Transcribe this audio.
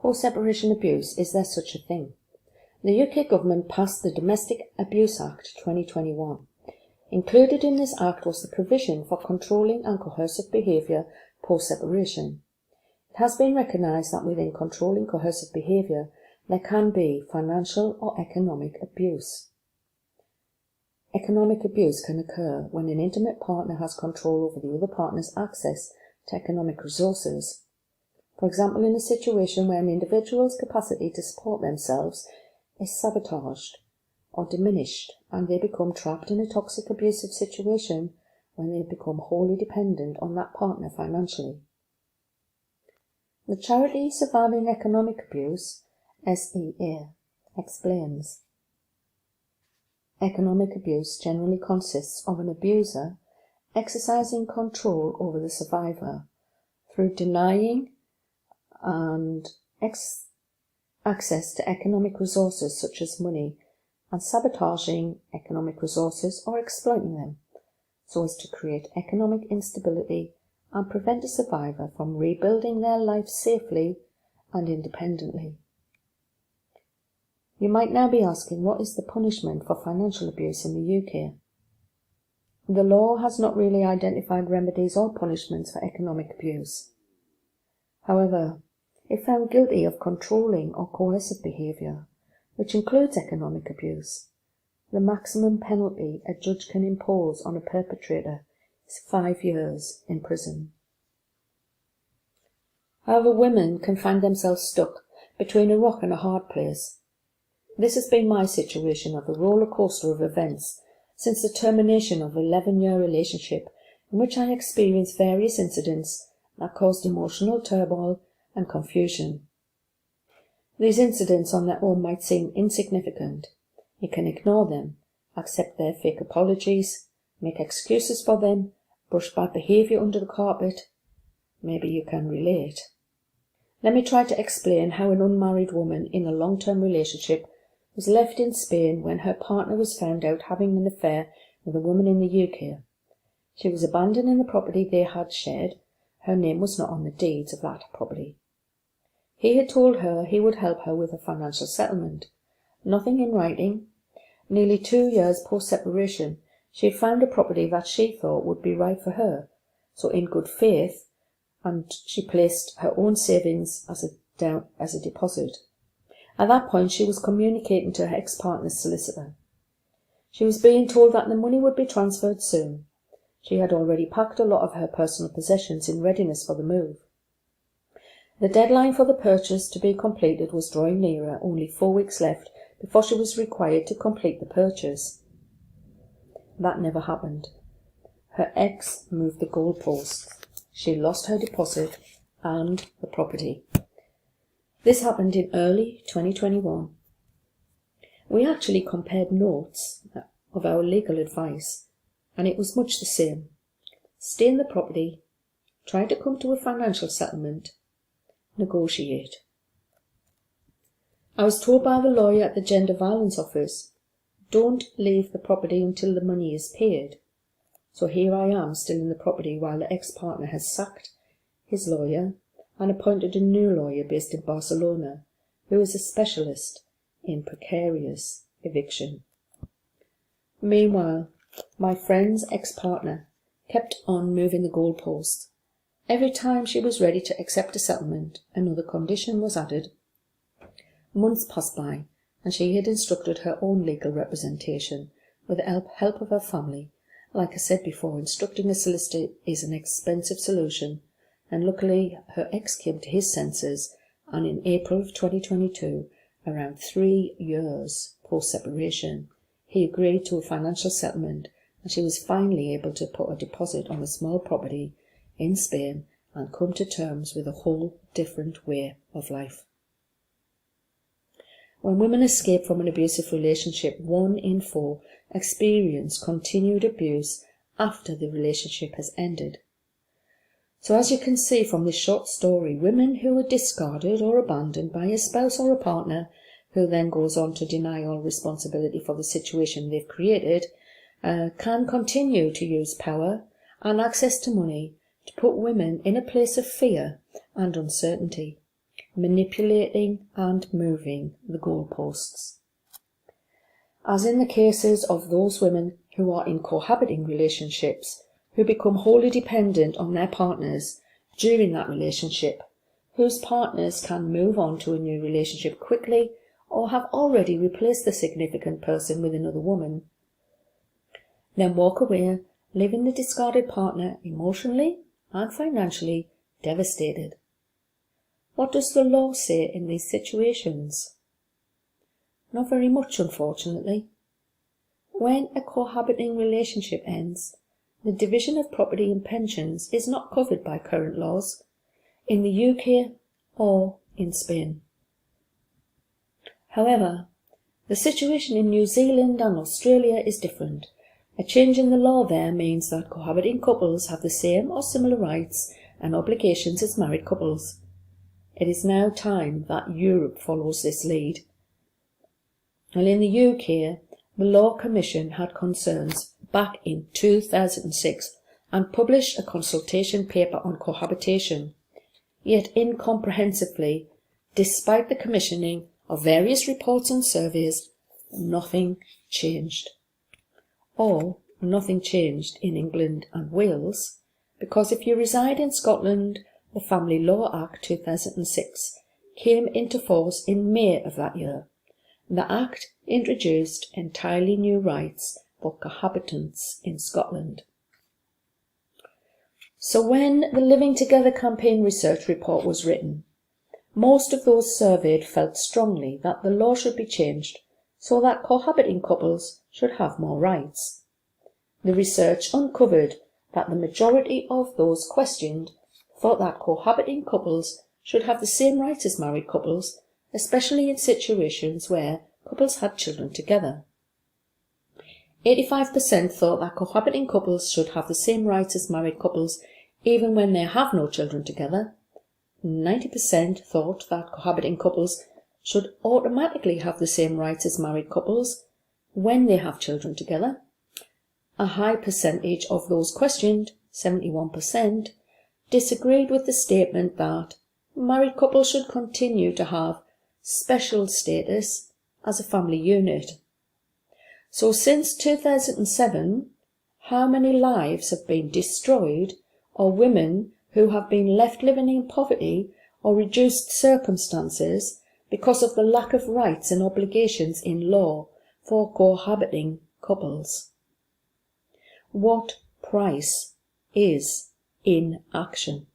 Post-separation abuse, is there such a thing? The UK government passed the Domestic Abuse Act 2021. Included in this act was the provision for controlling and coercive behaviour post-separation. It has been recognised that within controlling coercive behaviour there can be financial or economic abuse. Economic abuse can occur when an intimate partner has control over the other partner's access to economic resources. For example, in a situation where an individual's capacity to support themselves is sabotaged or diminished and they become trapped in a toxic abusive situation when they become wholly dependent on that partner financially. The charity Surviving Economic Abuse, SEA, explains. Economic abuse generally consists of an abuser exercising control over the survivor through denying and access to economic resources such as money and sabotaging economic resources or exploiting them so as to create economic instability and prevent a survivor from rebuilding their life safely and independently. You might now be asking, what is the punishment for financial abuse in the UK? The law has not really identified remedies or punishments for economic abuse. However, if found guilty of controlling or coercive behaviour, which includes economic abuse, the maximum penalty a judge can impose on a perpetrator is 5 years in prison. However, women can find themselves stuck between a rock and a hard place. This has been my situation of a roller coaster of events since the termination of an 11-year relationship in which I experienced various incidents that caused emotional turmoil and confusion. These incidents on their own might seem insignificant. You can ignore them, accept their fake apologies, make excuses for them, brush bad behaviour under the carpet. Maybe you can relate. Let me try to explain how an unmarried woman in a long-term relationship was left in Spain when her partner was found out having an affair with a woman in the UK. She was abandoned in the property they had shared. Her name was not on the deeds of that property. He had told her he would help her with a financial settlement. Nothing in writing. Nearly 2 years post-separation, she had found a property that she thought would be right for her, so in good faith, and she placed her own savings as a deposit. At that point, she was communicating to her ex-partner's solicitor. She was being told that the money would be transferred soon. She had already packed a lot of her personal possessions in readiness for the move. The deadline for the purchase to be completed was drawing nearer, only 4 weeks left before she was required to complete the purchase. That never happened. Her ex moved the goalposts. She lost her deposit and the property. This happened in early 2021. We actually compared notes of our legal advice, and it was much the same. Stay in the property, try to come to a financial settlement, negotiate. I was told by the lawyer at the Gender Violence Office, don't leave the property until the money is paid. So here I am still in the property while the ex-partner has sacked his lawyer and appointed a new lawyer based in Barcelona, who is a specialist in precarious eviction. Meanwhile, my friend's ex-partner kept on moving the goalposts. Every time she was ready to accept a settlement, another condition was added. Months passed by, and she had instructed her own legal representation with the help of her family. Like I said before, instructing a solicitor is an expensive solution, and luckily her ex came to his senses, and in April of 2022, around 3 years post-separation, he agreed to a financial settlement, and she was finally able to put a deposit on a small property in Spain and come to terms with a whole different way of life. When women escape from an abusive relationship, 1 in 4 experience continued abuse after the relationship has ended. So as you can see from this short story, women who are discarded or abandoned by a spouse or a partner, who then goes on to deny all responsibility for the situation they've created, can continue to use power and access to money to put women in a place of fear and uncertainty. manipulating and moving the goalposts. As in the cases of those women who are in cohabiting relationships, who become wholly dependent on their partners during that relationship, whose partners can move on to a new relationship quickly or have already replaced the significant person with another woman, then walk away, leaving the discarded partner emotionally and financially devastated. What does the law say in these situations? Not very much, unfortunately. When a cohabiting relationship ends, the division of property and pensions is not covered by current laws in the UK or in Spain. However, the situation in New Zealand and Australia is different. A change in the law there means that cohabiting couples have the same or similar rights and obligations as married couples. It is now time that Europe follows this lead. Well, in the UK, the Law Commission had concerns back in 2006 and published a consultation paper on cohabitation. Yet incomprehensively, despite the commissioning of various reports and surveys, nothing changed. Or nothing changed in England and Wales, because if you reside in Scotland, the Family Law Act 2006 came into force in May of that year. The Act introduced entirely new rights for cohabitants in Scotland. So when the Living Together campaign research report was written, most of those surveyed felt strongly that the law should be changed so that cohabiting couples should have more rights. The research uncovered that the majority of those questioned thought that cohabiting couples should have the same rights as married couples, especially in situations where couples had children together. 85% thought that cohabiting couples should have the same rights as married couples even when they have no children together. 90% thought that cohabiting couples should automatically have the same rights as married couples when they have children together. A high percentage of those questioned, 71%, disagreed with the statement that married couples should continue to have special status as a family unit. So since 2007, how many lives have been destroyed, or women who have been left living in poverty or reduced circumstances because of the lack of rights and obligations in law for cohabiting couples? What price is inaction?